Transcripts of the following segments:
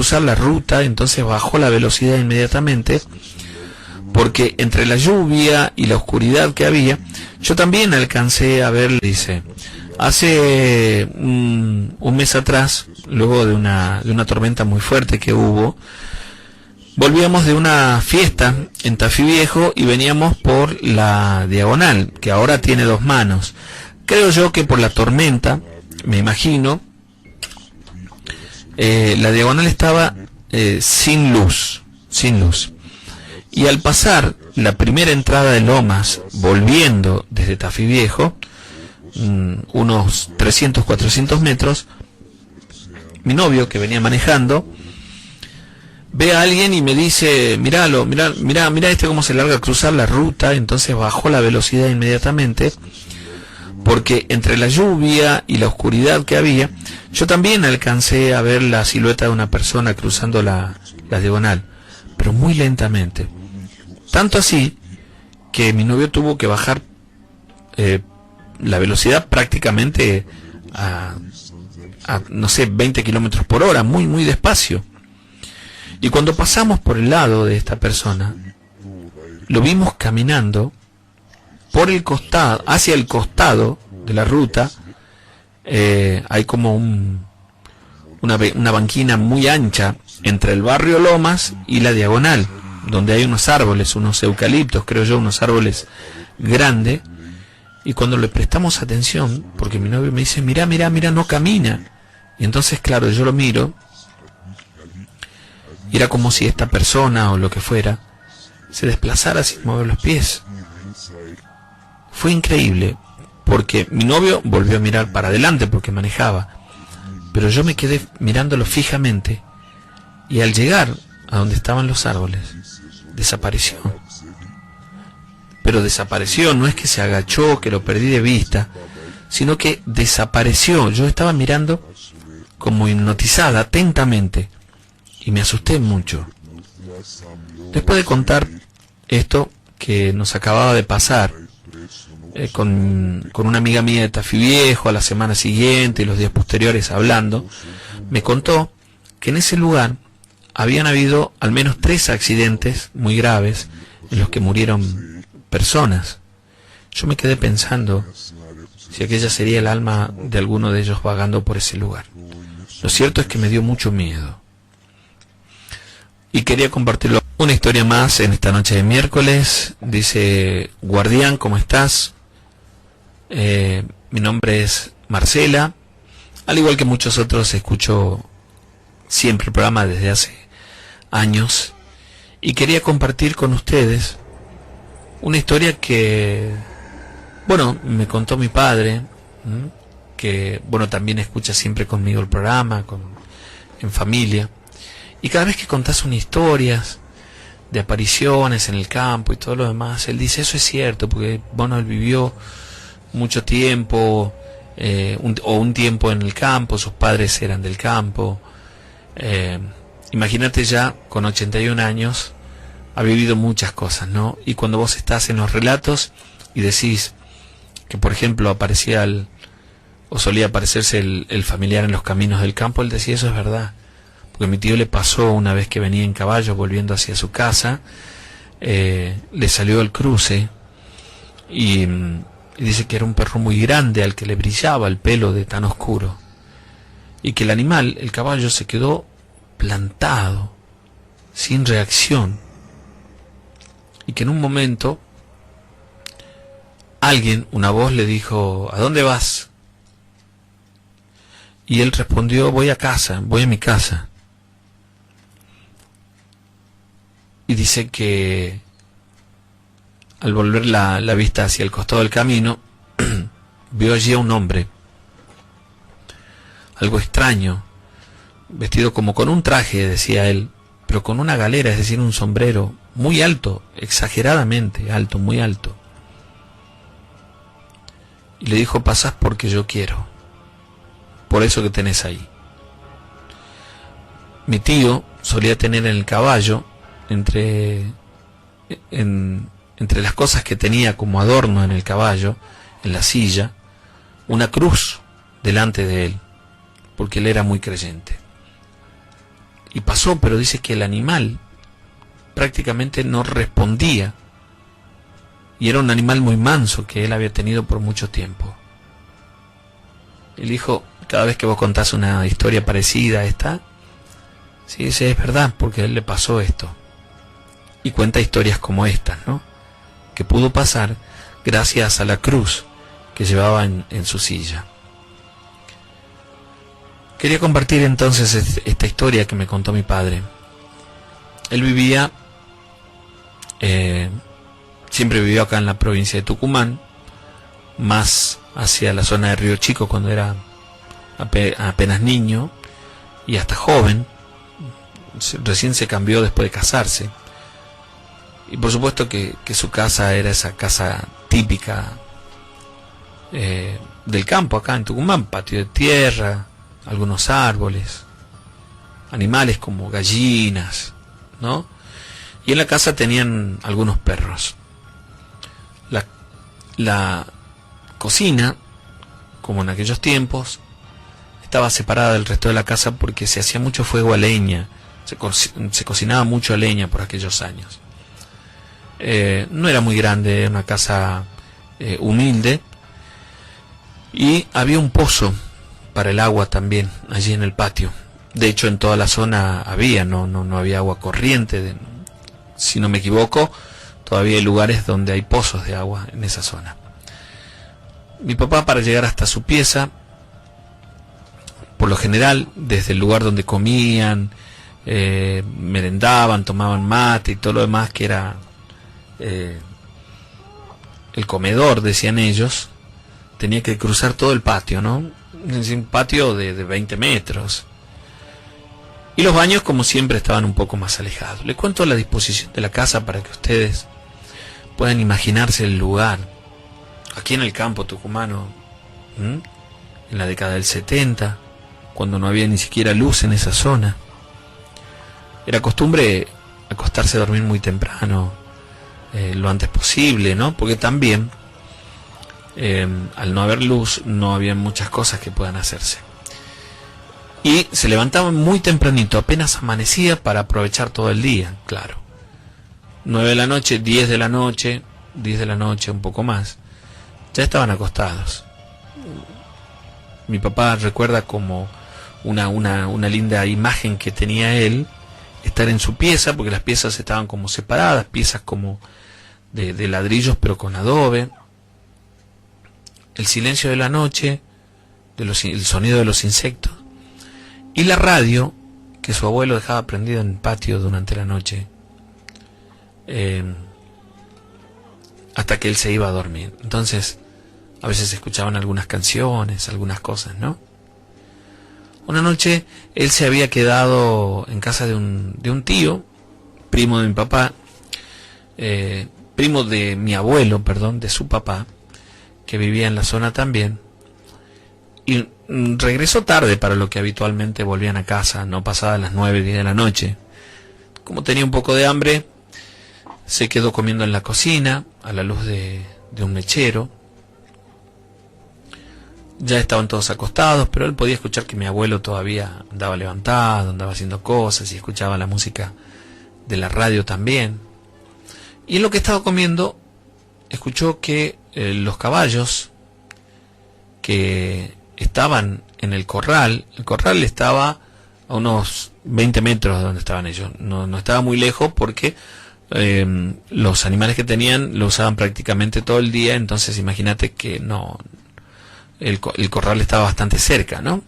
cruzar la ruta, entonces bajó la velocidad inmediatamente, porque entre la lluvia y la oscuridad que había, yo también alcancé a ver, dice, hace un mes atrás, luego de una tormenta muy fuerte que hubo, volvíamos de una fiesta en Tafí Viejo y veníamos por la diagonal, que ahora tiene dos manos. Creo yo que por la tormenta, me imagino, la diagonal estaba sin luz. Y al pasar la primera entrada de Lomas, volviendo desde Tafí Viejo, unos 300, 400 metros, mi novio, que venía manejando, ve a alguien y me dice, mirá este cómo se larga a cruzar la ruta. Entonces bajó la velocidad inmediatamente, porque entre la lluvia y la oscuridad que había, yo también alcancé a ver la silueta de una persona cruzando la diagonal, pero muy lentamente. Tanto así que mi novio tuvo que bajar la velocidad prácticamente a no sé, 20 kilómetros por hora, muy despacio. Y cuando pasamos por el lado de esta persona, lo vimos caminando por el costado, hacia el costado de la ruta. Hay como una banquina muy ancha entre el barrio Lomas y la diagonal, donde hay unos árboles, unos eucaliptos, creo yo, unos árboles grandes. Y cuando le prestamos atención, porque mi novio me dice, mira, no camina. Y entonces, claro, yo lo miro, y era como si esta persona o lo que fuera se desplazara sin mover los pies. Fue increíble, porque mi novio volvió a mirar para adelante porque manejaba, pero yo me quedé mirándolo fijamente, y al llegar a donde estaban los árboles, desapareció. Pero desapareció, no es que se agachó, que lo perdí de vista, sino que desapareció. Yo estaba mirando como hipnotizada, atentamente, y me asusté mucho. Después de contar esto que nos acababa de pasar, con una amiga mía de Tafí Viejo, a la semana siguiente y los días posteriores hablando, me contó que en ese lugar habían habido al menos 3 accidentes muy graves en los que murieron personas. Yo me quedé pensando si aquella sería el alma de alguno de ellos vagando por ese lugar. Lo cierto es que me dio mucho miedo y quería compartirlo. Una historia más en esta noche de miércoles. Dice: Guardián, ¿cómo estás? Mi nombre es Marcela. Al igual que muchos otros, escucho siempre el programa desde hace años, y quería compartir con ustedes una historia que, bueno, me contó mi padre, que, bueno, también escucha siempre conmigo el programa, en familia. Y cada vez que contás una historia de apariciones en el campo y todo lo demás, él dice, eso es cierto, porque, bueno, él vivió mucho tiempo, un tiempo en el campo, sus padres eran del campo. Imagínate, ya con 81 años, ha vivido muchas cosas, ¿no? Y cuando vos estás en los relatos y decís que, por ejemplo, aparecía o solía aparecerse el familiar en los caminos del campo, él decía, eso es verdad. Porque a mi tío le pasó una vez que venía en caballo volviendo hacia su casa, le salió el cruce y dice que era un perro muy grande al que le brillaba el pelo de tan oscuro, y que el animal, el caballo, se quedó plantado, sin reacción, y que en un momento una voz le dijo, ¿a dónde vas? Y él respondió, voy a casa, voy a mi casa. Y dice que al volver la vista hacia el costado del camino, vio allí a un hombre, algo extraño, vestido como con un traje, decía él, pero con una galera, es decir, un sombrero muy alto, exageradamente alto, muy alto. Y le dijo, pasás porque yo quiero, por eso que tenés ahí. Mi tío solía tener en el caballo, entre las cosas que tenía como adorno en el caballo, en la silla, una cruz delante de él, porque él era muy creyente. Y pasó, pero dice que el animal prácticamente no respondía. Y era un animal muy manso que él había tenido por mucho tiempo. Él dijo, cada vez que vos contás una historia parecida a esta, sí, dice, es verdad, porque a él le pasó esto. Y cuenta historias como estas, ¿no? Que pudo pasar gracias a la cruz que llevaba en su silla. Quería compartir entonces esta historia que me contó mi padre. Él vivía, siempre vivió acá en la provincia de Tucumán, más hacia la zona de Río Chico cuando era apenas niño y hasta joven. Recién se cambió después de casarse. Y por supuesto que su casa era esa casa típica del campo acá en Tucumán, patio de tierra, algunos árboles, animales como gallinas, ¿no? Y en la casa tenían algunos perros. La cocina, como en aquellos tiempos, estaba separada del resto de la casa porque se hacía mucho fuego a leña, se cocinaba mucho a leña por aquellos años. No era muy grande, era una casa humilde, y había un pozo para el agua también allí en el patio. De hecho, en toda la zona había, no había agua corriente. Si no me equivoco, todavía hay lugares donde hay pozos de agua en esa zona. Mi papá, para llegar hasta su pieza, por lo general, desde el lugar donde comían, merendaban, tomaban mate y todo lo demás, que era el comedor, decían ellos, tenía que cruzar todo el patio, ¿no? Es un patio de 20 metros. Y los baños, como siempre, estaban un poco más alejados. Les cuento la disposición de la casa para que ustedes puedan imaginarse el lugar. Aquí en el campo tucumano, en la década del 70, cuando no había ni siquiera luz en esa zona, era costumbre acostarse a dormir muy temprano, lo antes posible, ¿no? Porque también, al no haber luz, no había muchas cosas que puedan hacerse. Y se levantaban muy tempranito, apenas amanecía, para aprovechar todo el día, claro. 9 de la noche, 10 de la noche, 10 de la noche, un poco más, ya estaban acostados. Mi papá recuerda como una linda imagen que tenía él, estar en su pieza, porque las piezas estaban como separadas, piezas como de ladrillos pero con adobe, el silencio de la noche, el sonido de los insectos, y la radio que su abuelo dejaba prendida en el patio durante la noche, hasta que él se iba a dormir. Entonces, a veces se escuchaban algunas canciones, algunas cosas, ¿no? Una noche él se había quedado en casa de un tío, primo de mi papá, primo de mi abuelo, perdón, de su papá, que vivía en la zona también, y regresó tarde para lo que habitualmente volvían a casa, no pasadas las 9, 10 de la noche. Como tenía un poco de hambre, se quedó comiendo en la cocina, a la luz de un mechero. Ya estaban todos acostados, pero él podía escuchar que mi abuelo todavía andaba levantado, andaba haciendo cosas, y escuchaba la música de la radio también. Y en lo que estaba comiendo, escuchó que los caballos que estaban en el corral estaba a unos 20 metros de donde estaban ellos, no estaba muy lejos, porque los animales que tenían lo usaban prácticamente todo el día. Entonces imagínate que el corral estaba bastante cerca, ¿no?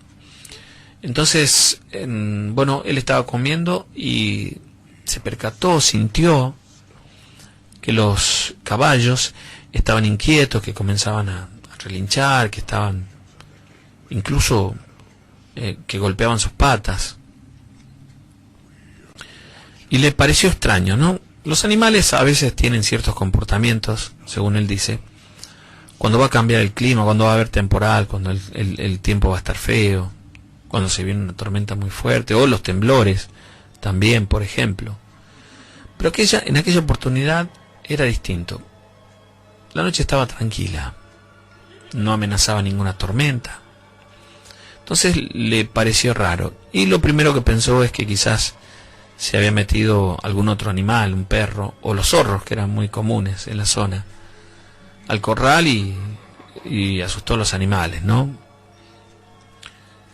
Entonces, bueno, él estaba comiendo y se percató, sintió que los caballos estaban inquietos, que comenzaban a relinchar, que estaban incluso que golpeaban sus patas. Y le pareció extraño, ¿no? Los animales a veces tienen ciertos comportamientos, según él dice, cuando va a cambiar el clima, cuando va a haber temporal, cuando el tiempo va a estar feo, cuando se viene una tormenta muy fuerte, o los temblores también, por ejemplo. Pero en aquella oportunidad era distinto. La noche estaba tranquila, no amenazaba ninguna tormenta, Entonces le pareció raro. Y lo primero que pensó es que quizás se había metido algún otro animal, un perro, o los zorros, que eran muy comunes en la zona, al corral y asustó a los animales, ¿no?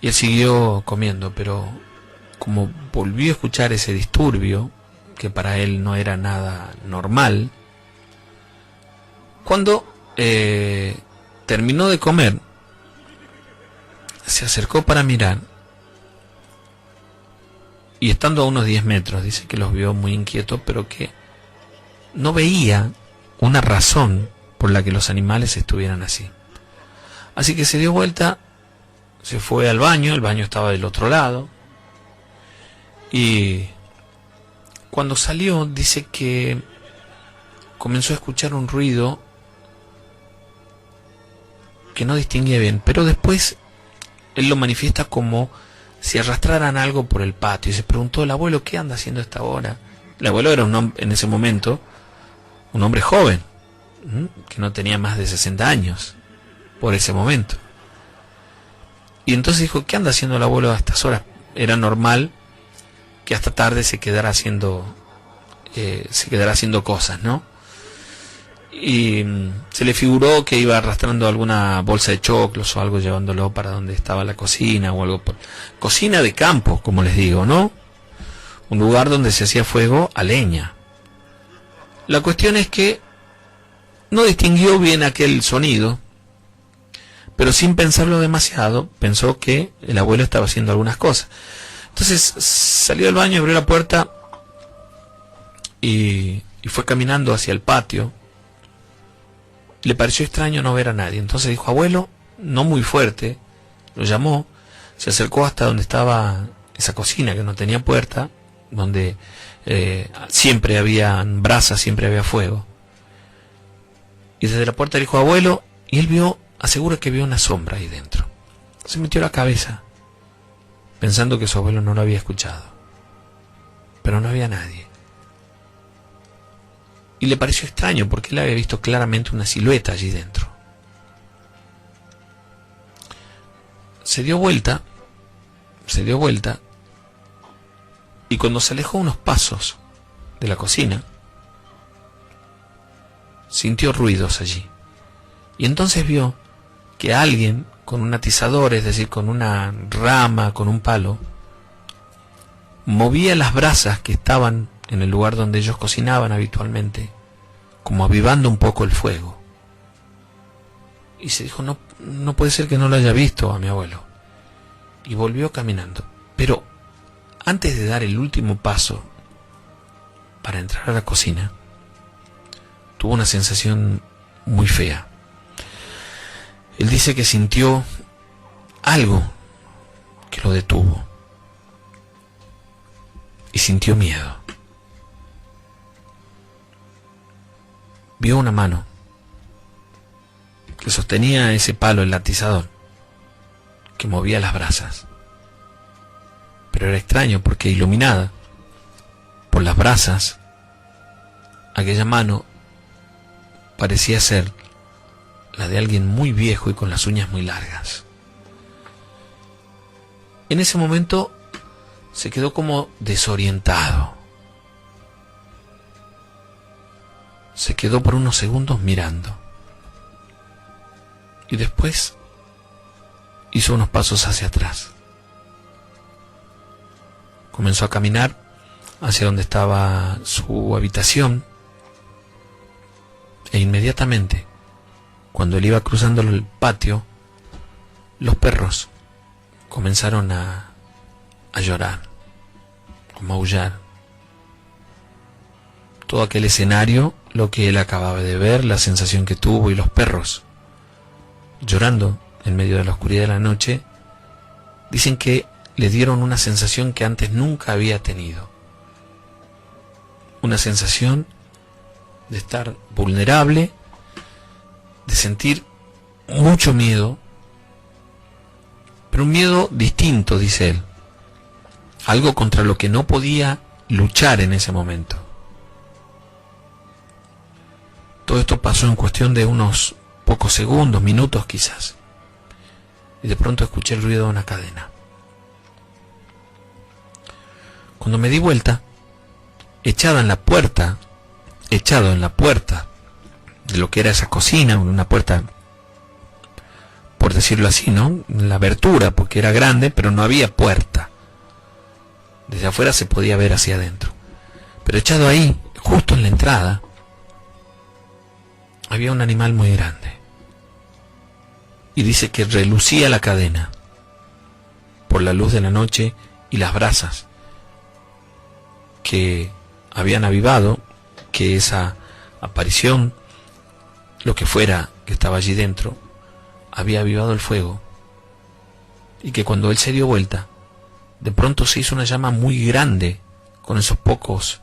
Y él siguió comiendo, pero como volvió a escuchar ese disturbio, que para él no era nada normal, cuando terminó de comer, se acercó para mirar, y estando a unos 10 metros, dice que los vio muy inquietos, pero que no veía una razón por la que los animales estuvieran así. Así que se dio vuelta, se fue al baño, el baño estaba del otro lado, y cuando salió dice que comenzó a escuchar un ruido que no distinguía bien, pero después él lo manifiesta como si arrastraran algo por el patio, y se preguntó: el abuelo, ¿qué anda haciendo a esta hora? El abuelo era en ese momento un hombre joven, que no tenía más de 60 años por ese momento. Y entonces dijo: ¿qué anda haciendo el abuelo a estas horas? Era normal que hasta tarde se quedara haciendo cosas, ¿no? Y se le figuró que iba arrastrando alguna bolsa de choclos o algo, llevándolo para donde estaba la cocina o algo. Cocina de campo, como les digo, ¿no? Un lugar donde se hacía fuego a leña. La cuestión es que no distinguió bien aquel sonido, pero sin pensarlo demasiado, pensó que el abuelo estaba haciendo algunas cosas. Entonces salió del baño, abrió la puerta y fue caminando hacia el patio. Le pareció extraño no ver a nadie. Entonces dijo: abuelo, no muy fuerte. Lo llamó, se acercó hasta donde estaba esa cocina que no tenía puerta, donde siempre había brasas, siempre había fuego. Y desde la puerta dijo: abuelo, y él asegura que vio una sombra ahí dentro. Se metió la cabeza, pensando que su abuelo no lo había escuchado. Pero no había nadie. Y le pareció extraño porque él había visto claramente una silueta allí dentro. Se dio vuelta, y cuando se alejó unos pasos de la cocina, sintió ruidos allí. Y entonces vio que alguien con un atizador, es decir, con una rama, con un palo, movía las brasas que estaban en el lugar donde ellos cocinaban habitualmente, como avivando un poco el fuego. Y se dijo: no puede ser que no lo haya visto a mi abuelo. Y volvió caminando. Pero antes de dar el último paso para entrar a la cocina, tuvo una sensación muy fea. Él dice que sintió algo que lo detuvo. Y sintió miedo. Vio una mano que sostenía ese palo, el atizador, que movía las brasas. Pero era extraño porque, iluminada por las brasas, aquella mano parecía ser la de alguien muy viejo y con las uñas muy largas. En ese momento se quedó como desorientado. Se quedó por unos segundos mirando. Y después hizo unos pasos hacia atrás. Comenzó a caminar hacia donde estaba su habitación. E inmediatamente, cuando él iba cruzando el patio, los perros comenzaron a llorar, a maullar. Todo aquel escenario, lo que él acababa de ver, la sensación que tuvo, y los perros llorando en medio de la oscuridad de la noche, dicen que le dieron una sensación que antes nunca había tenido. Una sensación de estar vulnerable, de sentir mucho miedo, pero un miedo distinto, dice él. Algo contra lo que no podía luchar en ese momento. Todo esto pasó en cuestión de unos pocos segundos, minutos quizás. y de pronto escuché el ruido de una cadena. Cuando me di vuelta, echado en la puerta de lo que era esa cocina, una puerta, por decirlo así, ¿no? La abertura, porque era grande, pero no había puerta. Desde afuera se podía ver hacia adentro. Pero echado ahí, justo en la entrada, había un animal muy grande. Y dice que relucía la cadena por la luz de la noche y las brasas que habían avivado, que esa aparición, lo que fuera que estaba allí dentro, había avivado el fuego, y que cuando él se dio vuelta, de pronto se hizo una llama muy grande, con esos pocos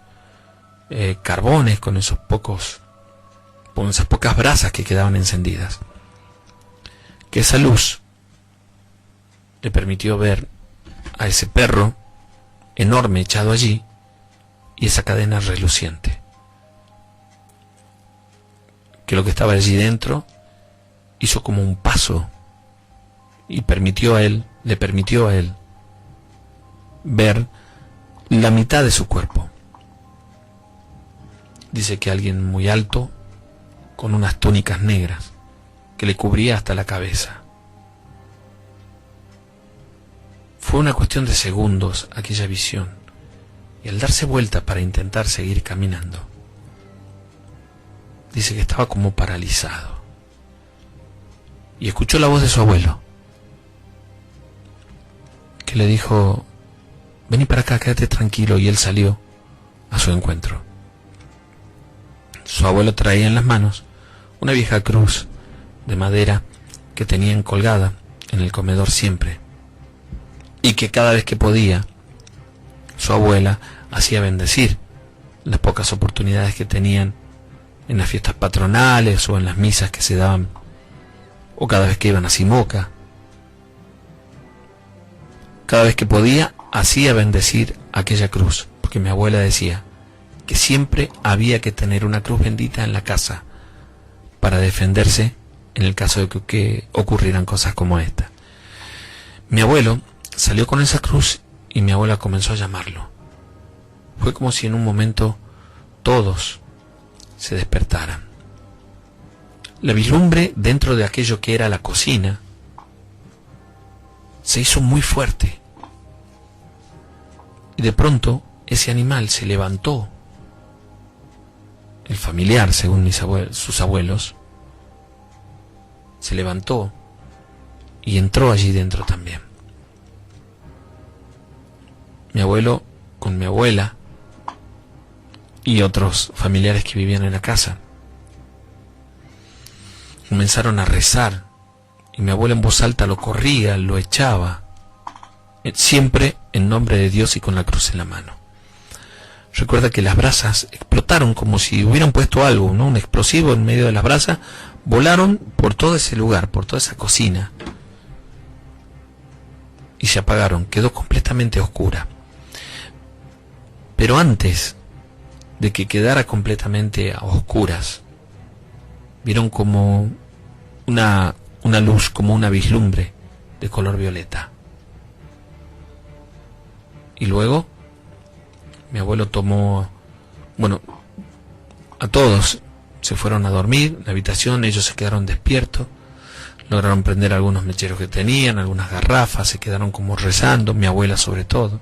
carbones, con esas pocas brasas que quedaban encendidas, que esa luz le permitió ver a ese perro enorme echado allí, y esa cadena reluciente, que lo que estaba allí dentro hizo como un paso y le permitió a él ver la mitad de su cuerpo. Dice que alguien muy alto, con unas túnicas negras, que le cubría hasta la cabeza. Fue una cuestión de segundos aquella visión, y al darse vuelta para intentar seguir caminando, dice que estaba como paralizado, y escuchó la voz de su abuelo, que le dijo: vení para acá, quédate tranquilo, y él salió a su encuentro. Su abuelo traía en las manos una vieja cruz de madera que tenían colgada en el comedor siempre, y que cada vez que podía, su abuela hacía bendecir las pocas oportunidades que tenían en las fiestas patronales o en las misas que se daban, o cada vez que iban a Simoca. Cada vez que podía, hacía bendecir aquella cruz, porque mi abuela decía que siempre había que tener una cruz bendita en la casa para defenderse en el caso de que ocurrieran cosas como esta. Mi abuelo salió con esa cruz y mi abuela comenzó a llamarlo. Fue como si en un momento todos se despertaran. La vislumbre dentro de aquello que era la cocina se hizo muy fuerte, y de pronto ese animal se levantó, el familiar, según sus abuelos, se levantó y entró allí dentro también. Mi abuelo con mi abuela y otros familiares que vivían en la casa comenzaron a rezar, y mi abuela en voz alta lo corría, lo echaba, siempre en nombre de Dios y con la cruz en la mano. Recuerda que las brasas explotaron como si hubieran puesto algo, ¿no? Un explosivo en medio de las brasas, volaron por todo ese lugar, por toda esa cocina, y se apagaron, quedó completamente oscura. Pero antes de que quedara completamente a oscuras, vieron como una luz, como una vislumbre de color violeta. Y luego mi abuelo tomó, a todos se fueron a dormir en la habitación, ellos se quedaron despiertos, lograron prender algunos mecheros que tenían, algunas garrafas, se quedaron como rezando, mi abuela sobre todo,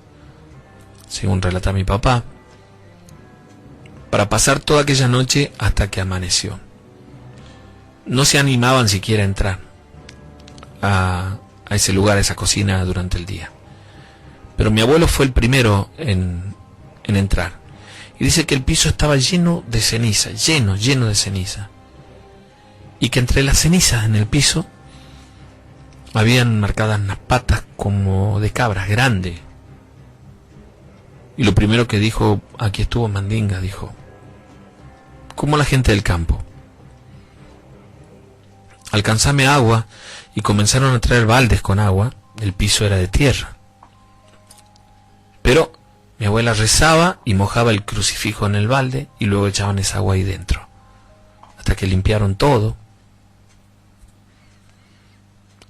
según relata mi papá, para pasar toda aquella noche hasta que amaneció. No se animaban siquiera a entrar a ese lugar, a esa cocina durante el día. Pero mi abuelo fue el primero en entrar. Y dice que el piso estaba lleno de ceniza, lleno de ceniza. Y que entre las cenizas en el piso habían marcadas unas patas como de cabras grandes. Y lo primero que dijo: aquí estuvo Mandinga, dijo, como la gente del campo. Alcanzame agua, y comenzaron a traer baldes con agua. El piso era de tierra, pero mi abuela rezaba y mojaba el crucifijo en el balde, y luego echaban esa agua ahí dentro, hasta que limpiaron todo.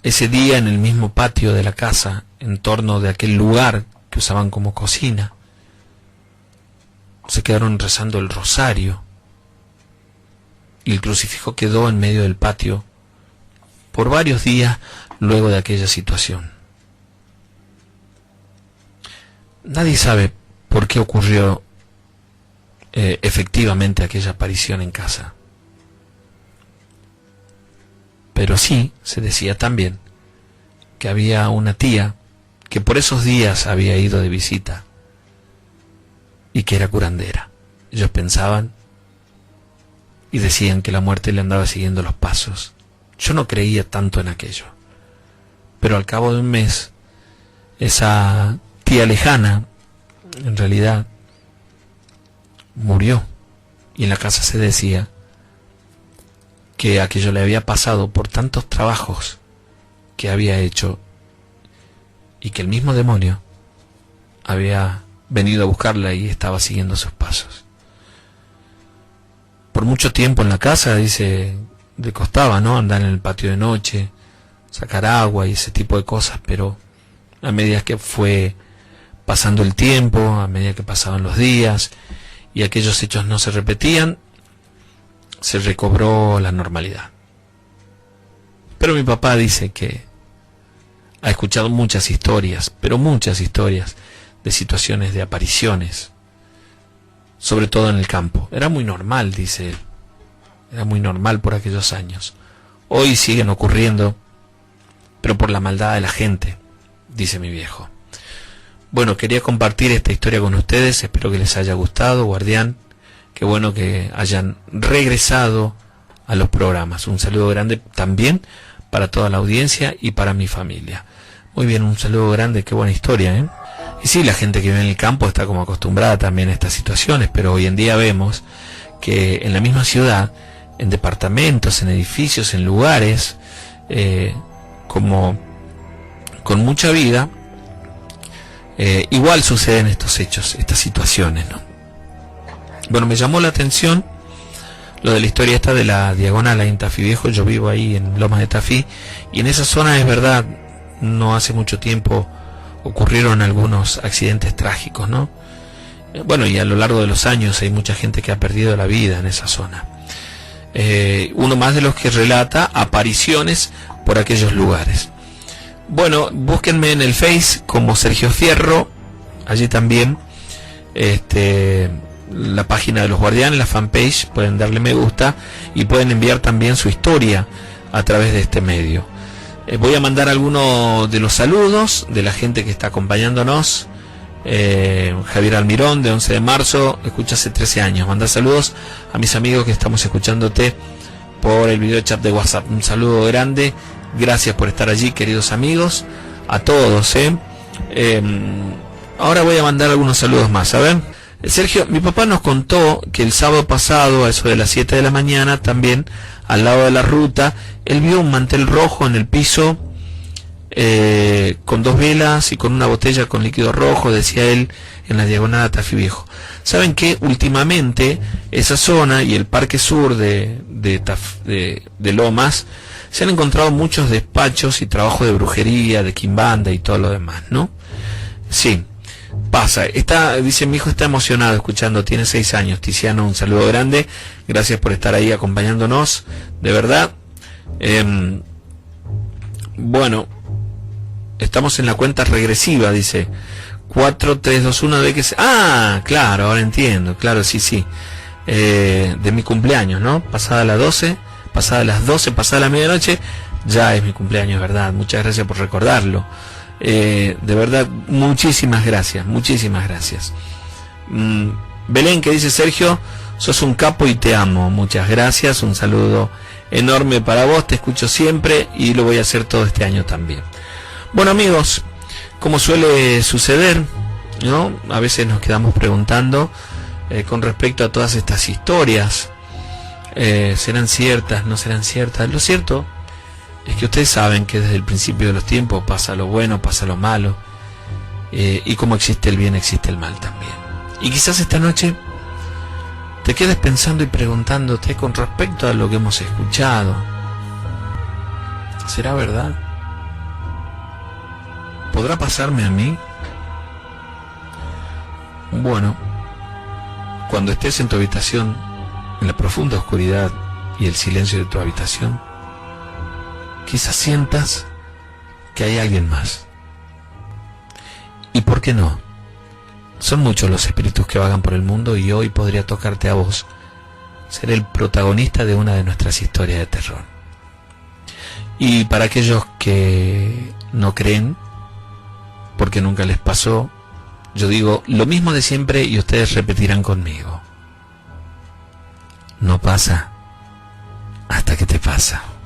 ese día en el mismo patio de la casa, en torno de aquel lugar que usaban como cocina, se quedaron rezando el rosario y el crucifijo quedó en medio del patio por varios días luego de aquella situación. Nadie sabe por qué ocurrió efectivamente aquella aparición en casa. Pero sí se decía también que había una tía que por esos días había ido de visita y que era curandera. Ellos pensaban y decían que la muerte le andaba siguiendo los pasos. Yo no creía tanto en aquello. Pero al cabo de un mes, esa tía lejana, en realidad, murió. Y en la casa se decía que aquello le había pasado por tantos trabajos que había hecho y que el mismo demonio había venido a buscarla y estaba siguiendo sus pasos. Por mucho tiempo en la casa, dice, le costaba, ¿no?, andar en el patio de noche, sacar agua y ese tipo de cosas, pero a medida que fue pasando el tiempo, a medida que pasaban los días y aquellos hechos no se repetían, se recobró la normalidad. Pero mi papá dice que ha escuchado muchas historias, pero muchas historias de situaciones de apariciones, sobre todo en el campo. Era muy normal, dice él, era muy normal por aquellos años. Hoy siguen ocurriendo, pero por la maldad de la gente, dice mi viejo. Bueno, quería compartir esta historia con ustedes, espero que les haya gustado, guardián. Qué bueno que hayan regresado a los programas. Un saludo grande también para toda la audiencia y para mi familia. Muy bien, un saludo grande, qué buena historia, ¿eh? Y sí, la gente que vive en el campo está como acostumbrada también a estas situaciones, pero hoy en día vemos que en la misma ciudad, en departamentos, en edificios, en lugares, como con mucha vida, igual suceden estos hechos, estas situaciones, ¿no? Bueno, me llamó la atención lo de la historia esta de la diagonal ahí en Tafí Viejo. Yo vivo ahí en Lomas de Tafí y en esa zona, es verdad, no hace mucho tiempo ocurrieron algunos accidentes trágicos, ¿no? Bueno, y a lo largo de los años hay mucha gente que ha perdido la vida en esa zona. Uno más de los que relata apariciones por aquellos lugares. Bueno, búsquenme en el Face como Sergio Fierro, allí también, la página de los guardianes, la fanpage, pueden darle me gusta y pueden enviar también su historia a través de este medio. Voy a mandar algunos de los saludos de la gente que está acompañándonos. Javier Almirón, de 11 de marzo, escucha hace 13 años. Manda saludos a mis amigos que estamos escuchándote por el video chat de WhatsApp. Un saludo grande, gracias por estar allí, queridos amigos, a todos. Ahora voy a mandar algunos saludos más, a ver. Sergio, mi papá nos contó que el sábado pasado, a eso de las 7 de la mañana, también al lado de la ruta, él vio un mantel rojo en el piso, con 2 velas y con una botella con líquido rojo, decía él, en la diagonal de Tafí Viejo. ¿Saben qué? Últimamente esa zona y el Parque Sur de Lomas se han encontrado muchos despachos y trabajo de brujería, de quimbanda y todo lo demás, ¿no? Sí, pasa. Dice, mi hijo está emocionado escuchando, tiene 6 años. Tiziano, un saludo grande, gracias por estar ahí acompañándonos, de verdad. Bueno, estamos en la cuenta regresiva, dice 4, 3, 2, 1 de que se... Ah, claro, ahora entiendo, claro, sí, de mi cumpleaños, ¿no? Pasada las 12, pasada la medianoche, ya es mi cumpleaños, ¿verdad? Muchas gracias por recordarlo. De verdad, muchísimas gracias. Belén, que dice, Sergio, sos un capo y te amo. Muchas gracias, un saludo enorme para vos, te escucho siempre y lo voy a hacer todo este año también. Bueno, amigos, como suele suceder, ¿no? A veces nos quedamos preguntando con respecto a todas estas historias, ¿serán ciertas, no serán ciertas? Lo cierto es que ustedes saben que desde el principio de los tiempos pasa lo bueno, pasa lo malo, y como existe el bien, existe el mal también. Y quizás esta noche te quedes pensando y preguntándote con respecto a lo que hemos escuchado, ¿será verdad? ¿podrá pasarme a mí? Bueno, cuando estés en tu habitación, en la profunda oscuridad y el silencio de tu habitación, quizás sientas que hay alguien más. ¿Y por qué no? Son muchos los espíritus que vagan por el mundo y hoy podría tocarte a vos ser el protagonista de una de nuestras historias de terror. Y para aquellos que no creen, porque nunca les pasó, yo digo lo mismo de siempre y ustedes repetirán conmigo. No pasa hasta que te pasa.